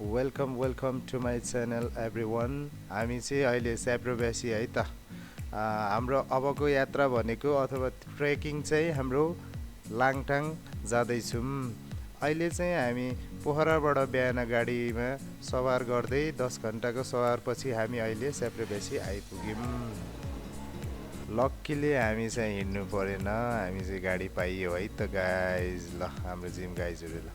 Welcome to my channel everyone. हामी चाहिँ अहिले स्याब्रोब्यासी है त। हाम्रो अबको यात्रा भनेको अथवा ट्रेकिङ चाहिँ हाम्रो लाङटाङ जाँदैछौँ। अहिले चाहिँ हामी पोखराबाट बिहान गाडीमा सवार गर्दै 10 घन्टाको सवारपछि हामी अहिले स्याब्रोब्यासी आइपुग्यौँ। लक्कीले हामी चाहिँ हिँड्नु परेन, हामी चाहिँ गाडी पाइयो है त गाइज। ल हाम्रो जिम गाइजहरू ल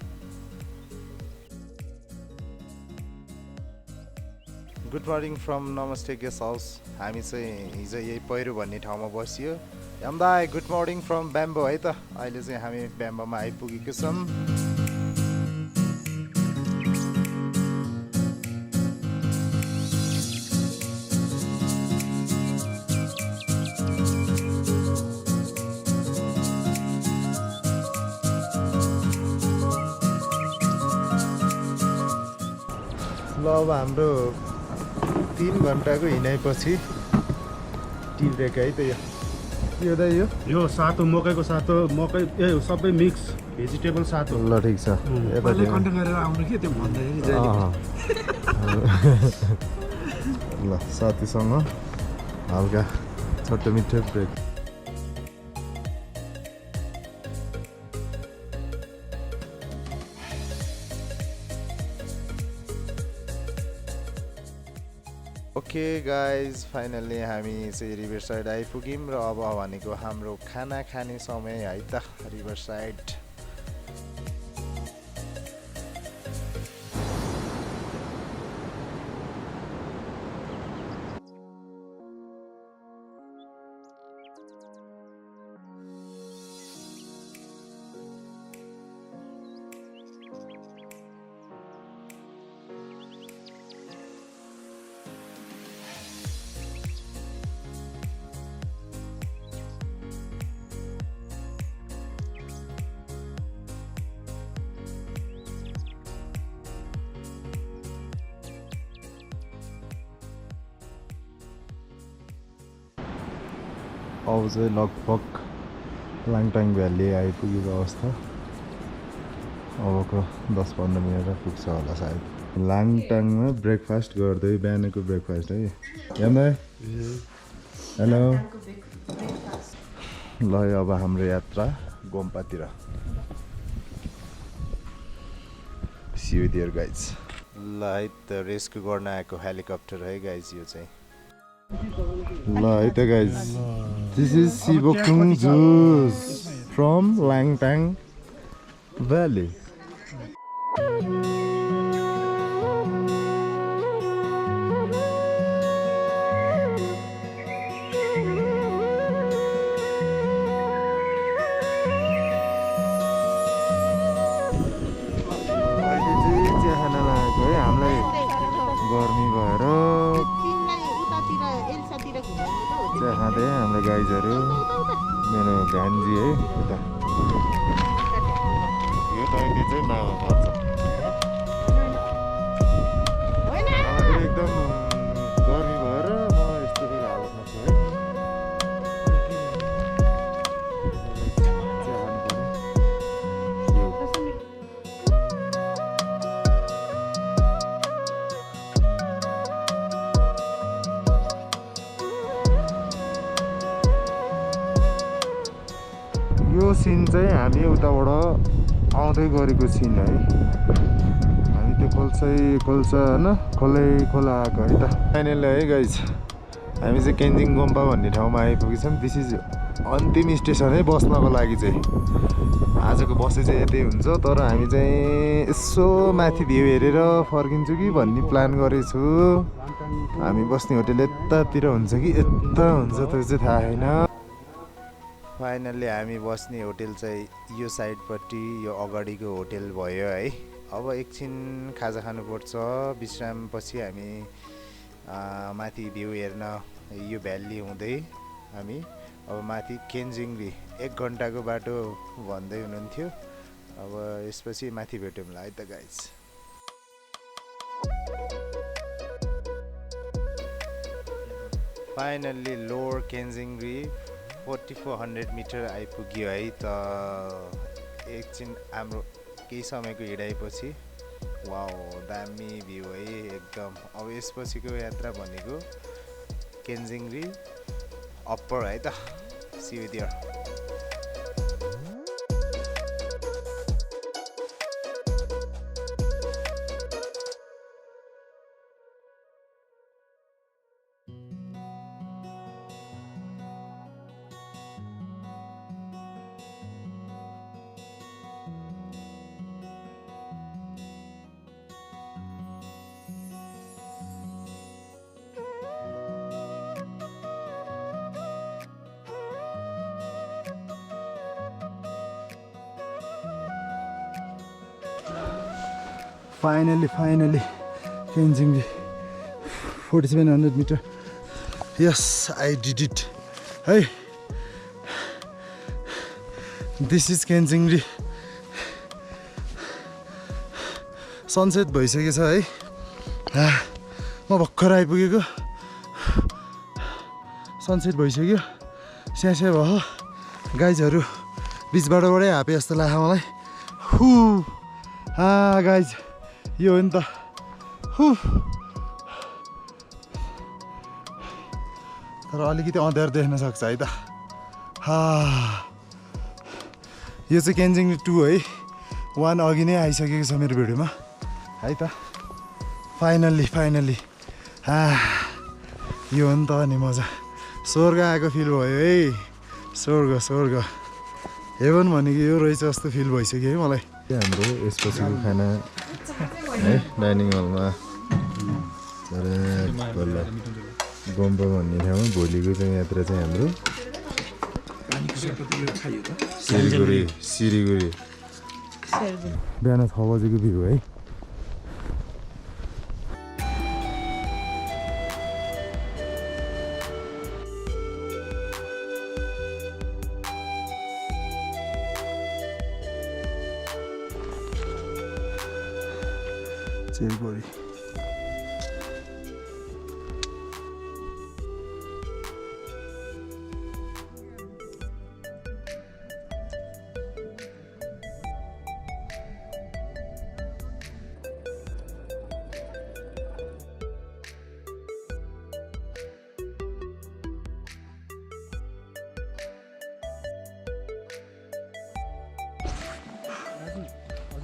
गुड मर्निङ फ्रम नमस्ते गेस्ट हाउस। हामी चाहिँ हिजो यही पहिरो भन्ने ठाउँमा बसियो। दाई गुड मर्निङ फ्रम ब्याम्बो है त। अहिले चाहिँ हामी ब्याम्बोमा आइपुगेको छौँ। ल अब हाम्रो 3 घन्टाको हिँडाइपछि टी ब्रेक है त यो दाइ यो सातो मकैको सातो मकै सबै मिक्स भेजिटेबल सातो। ल ठिक छ। यसले कन्टेन्ट गरेर आउनु के त्यो भन्दाखेरि ल साथीसँग हल्का छोटो मिठो ब्रेक। ओके गाइज, फाइनल्ली हामी चाहिँ रिभर साइड आइपुग्यौँ र अब भनेको हाम्रो खाना खाने समय है त रिभर साइड। अब चाहिँ लगभग लाङटाङ भ्याली आइपुगेको अवस्था। अबको 10-15 मिनटमा पुग्छ होला सायद। लाङटाङमा ब्रेकफास्ट गर्दै बिहानको ब्रेकफास्ट है। हेलो ल अब हाम्रो यात्रा गोम्पातिर। See you there guys. ल है त रेस्क्यु गर्न आएको हेलिकप्टर है गाइज यो चाहिँ। ल है त guys, this is sea buckthorn juice from Langtang valley. गर्मी भएर चिया खाँदै हाम्रो गाइजहरू। मेरो भान्जी है उता यो टाइमले चाहिँ मामा पर्छ। एकदम गर्मी भएर म यस्तो फेरि हालतमा छु है। चिया खानु पर्यो। यो सिन चाहिँ हामी उताबाट आउँदै गरेको सिन है। हामी त्यो खोल्सा होइन खोला आएको है त। फाइनली है गाइज, हामी चाहिँ केन्जिङ गोम्पा भन्ने ठाउँमा आइपुगेछौँ। दिस इज अन्तिम स्टेसन है बस्नको लागि चाहिँ। आजको बसे चाहिँ यतै हुन्छ, तर हामी चाहिँ यसो माथि भ्यू हेरेर फर्किन्छु कि भन्ने प्लान गरेछु। हामी बस्ने होटेल यतातिर हुन्छ कि यता हुन्छ त्यो चाहिँ थाहा छैन। फाइनल्ली हामी बस्ने होटेल चाहिँ यो साइडपट्टि यो अगाडिको होटेल भयो है। अब एकछिन खाजा खानुपर्छ। विश्रामपछि हामी माथि भ्यू हेर्न यो भ्याली हुँदै हामी अब माथि केन्जिङरी 1 घन्टाको बाटो भन्दै हुनुहुन्थ्यो। अब यसपछि माथि भेटौँला है त गाइज। फाइनल्ली लोवर केन्जिङरी 4400 मिटर आइपुग्यो है त। एकछिन हाम्रो केही समयको हिँडाइपछि वाउ दामी भ्यू है एकदम। अब यसपछिको यात्रा भनेको केन्जिङ अप्पर है त see you there. Finally, Kenzing 4700 meter. Yes, I did it. Hey, this is Kenzing. Sunset भइसकेको छ है। म भर्खर आइपुगेको। सनसेट भइसक्यो। स्यास्या भयो। गाइजहरु बिचबाटबाटै हापे जस्तो लाग्यो मलाई। गाइज यो हो नि त। तर अलिकति अँध्यारो देख्न सक्छ है त। यो चाहिँ केन्जिङ 2 है। 1 अघि नै आइसकेको छ मेरो भिडियोमा है त। फाइनल्ली यो हो नि त नि मजा। स्वर्ग आएको फिल भयो है। स्वर्ग हेभन भनेको यो रहेछ जस्तो फिल भइसक्यो है मलाई। हाम्रो यसपछिको खाना है डाइनिङ हलमा गोम्पा भन्ने ठाउँमा भोलिको चाहिँ यात्रा चाहिँ हाम्रो सिलिगुडी बिहान 6 बजेको भ्यू है। सिलिगुडी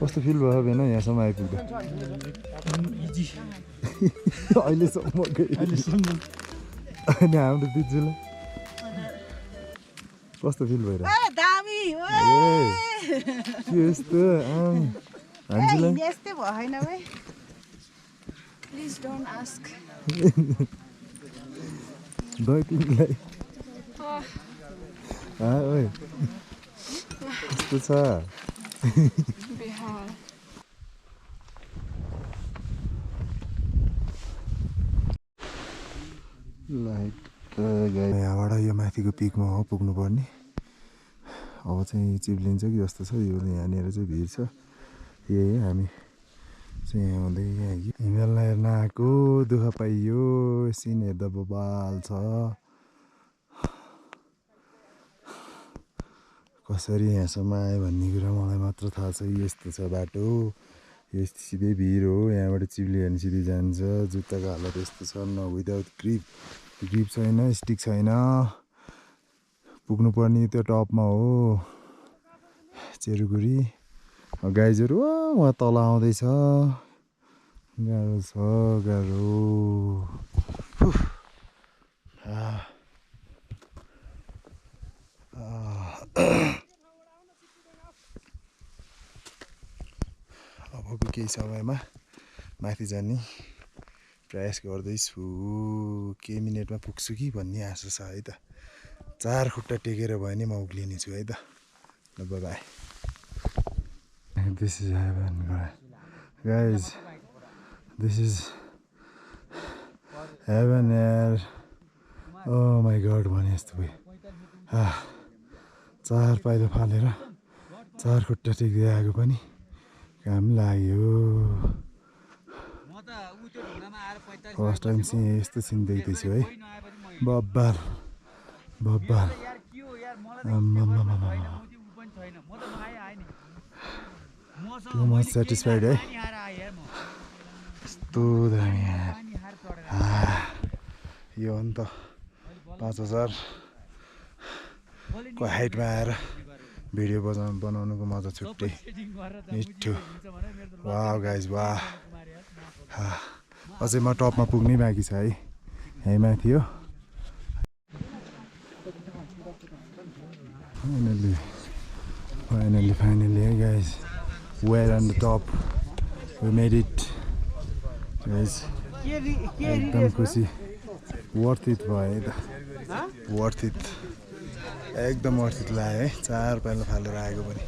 कस्तो फिल भयो बेन यहाँसम्म आइपुग्दा? अहिलेसम्म अनि हाम्रो दिदीलाई कस्तो फिल भइरहेको? के यस्तो हामीलाई यस्तै भएन बे। Please don't ask. दही तिमीलाई ओइ कस्तो छ? यहाँबाट यो माथिको पिकमा हो पुग्नुपर्ने। अब चाहिँ चिप्लिन्छ कि जस्तो छ। यो यहाँनिर चाहिँ भिड छ। यही हामी चाहिँ यहाँ हुँदै यहाँ हिमाललाई हेर्न आएको। दुःख पाइयो। सिन हेर्दा बबाल छ। कसरी यहाँसम्म आयो भन्ने कुरा मलाई मात्र थाहा छ। यस्तो छ बाटो। यो सिधै भिर हो। यहाँबाट चिप्लियो भने सिधै जान्छ। जुत्ताको हालत यस्तो छ न। विदाउट ग्रिप छैन, स्टिक छैन। पुग्नुपर्ने त्यो टपमा हो चेरुकुरी। गाइजहरू उहाँ तल आउँदैछ। गाह्रो छ गाह्रो। अबको केही समयमा माथि जाने प्रयास गर्दैछु। केही मिनेटमा पुग्छु कि भन्ने आशा छ है त। 4 खुट्टा टेकेर भयो नि म उक्लिनेछु है त। ल bye. This is Heaven guys. This is Heaven यार। ओ माई गड भने जस्तो भयो। 4 पाइलो फालेर 4 खुट्टा टेक्दै आएको पनि काम लाग्यो। फर्स्ट टाइम चाहिँ यस्तो सिन देख्दैछु है। बब्बाल टु मच सेटिस्फाइड है। कस्तो दामी यार यो हो नि त 5000 को हाइटमा आएर भिडियो बनाउनुको मजा छुट्टै मिठो वाह गाइज वाह अझै म टपमा पुग्नै बाँकी छ है यहीँ माथि हो फाइनली है guys where on the top we made it guys एकदम खुसी वर्थ इट भयो त वर्थ इट एकदम वर्थ इट लाग्यो है 4 पाइलो फालेर आएको पनि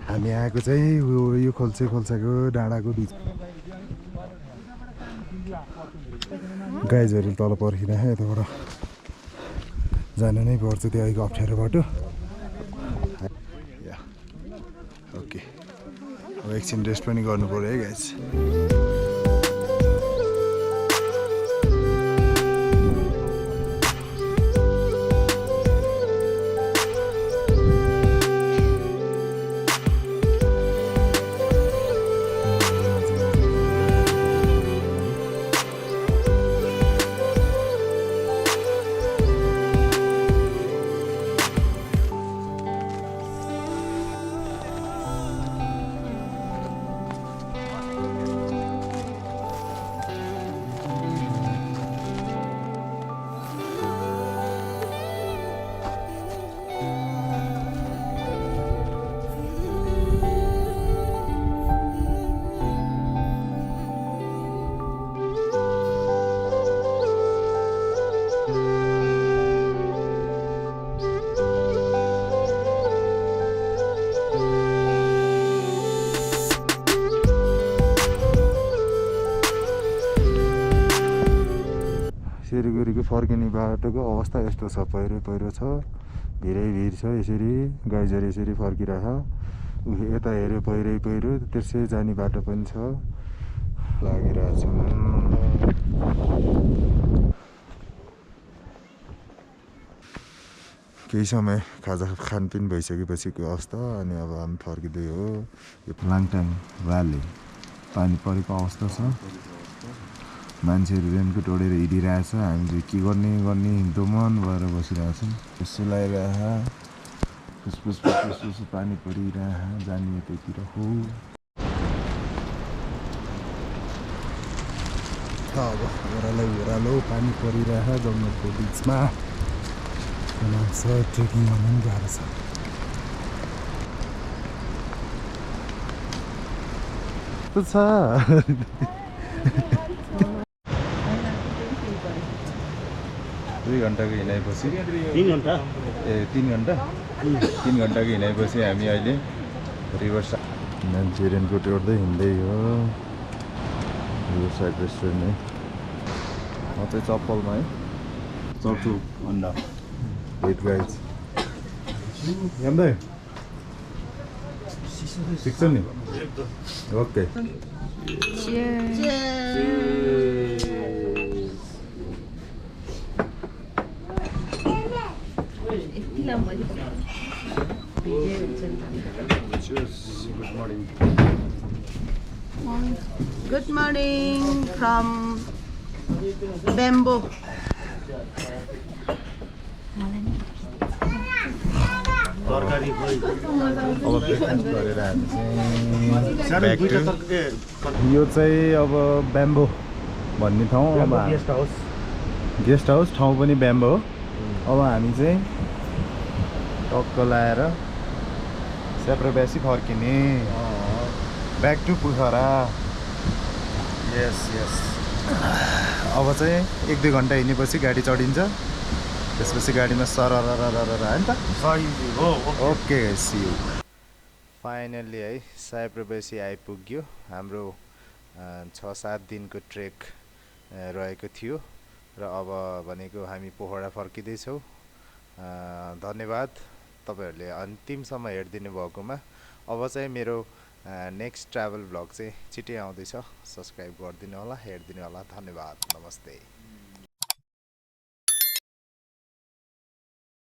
हामी आएको चाहिँ यो खोल्साको डाँडाको बिच गाइजहरू तल पर्खिरहेको यताबाट जानु नै पर्छ त्यो अलिक अप्ठ्यारो बाटो ओके अब एकछिन रेस्ट पनि गर्नु पर्यो है गाइज सिलगढीको फर्किने बाटोको अवस्था यस्तो छ पहिरो छ धेरै भिड छ यसरी गाइजहरू यसरी फर्किरह यता हेऱ्यो पहिरो त्यसै जाने बाटो पनि छ लागिरहेछ केही समय खाजा खानपिन भइसकेपछिको अवस्था अनि अब हामी फर्किँदै हो यो लाङटाङ भ्याली पानी परेको अवस्था छ मान्छेहरू रेनकोट ओढेर हिँडिरहेछ हामी चाहिँ के गर्ने हिँड्दो मन भएर बसिरहेछौँ यसो लगाइरह फुसफुस पानी परिरह जाने यतैतिर हो अब ओह्रालो पानी परिरह जङ्गलको बिचमा ट्रेकिङ गर्नु पनि गाह्रो छ छ 2 घन्टाको हिँडाइपछि 3 घन्टा 3 घन्टाको हिँडाइपछि हामी अहिले रिभर साइड मान्छे रेनकोट ओढ्दै हिँड्दै हो रिभर साइड रेस्टुरेन्ट है म चाहिँ चप्पलमा है चप्पु अन्डा वेट गाइज ठिक छ नि okay Good morning from Bamboo. तरकारी खोइ अब ब्रेकफास्ट गरेर हामी चाहिँ साढे back दुईटा to- तरकारी यो चाहिँ अब ब्याम्बो भन्ने ठाउँ अब गेस्ट हाउस ठाउँ पनि ब्याम्बो हो अब हामी चाहिँ टक्क लाएर सेप्रेब्यासी फर्किने ब्याक टु पोखरा यस अब चाहिँ 1-2 घन्टा हिँडेपछि गाडी चढिन्छ त्यसपछि गाडीमा सरर होइन त सही हो ओके सी यू फाइनल्ली है सेप्रेब्यासी आइपुग्यो हाम्रो 6-7 दिनको ट्रेक रहेको थियो र अब भनेको हामी पोखरा फर्किँदैछौँ धन्यवाद तपाईहरूले अन्तिमसम्म हेरिदिनु भएकोमा अब चाहिँ मेरो नेक्स्ट ट्राभल भ्लग चाहिँ छिट्टै आउँदैछ सब्सक्राइब गरिदिनु होला हेरिदिनु होला धन्यवाद नमस्ते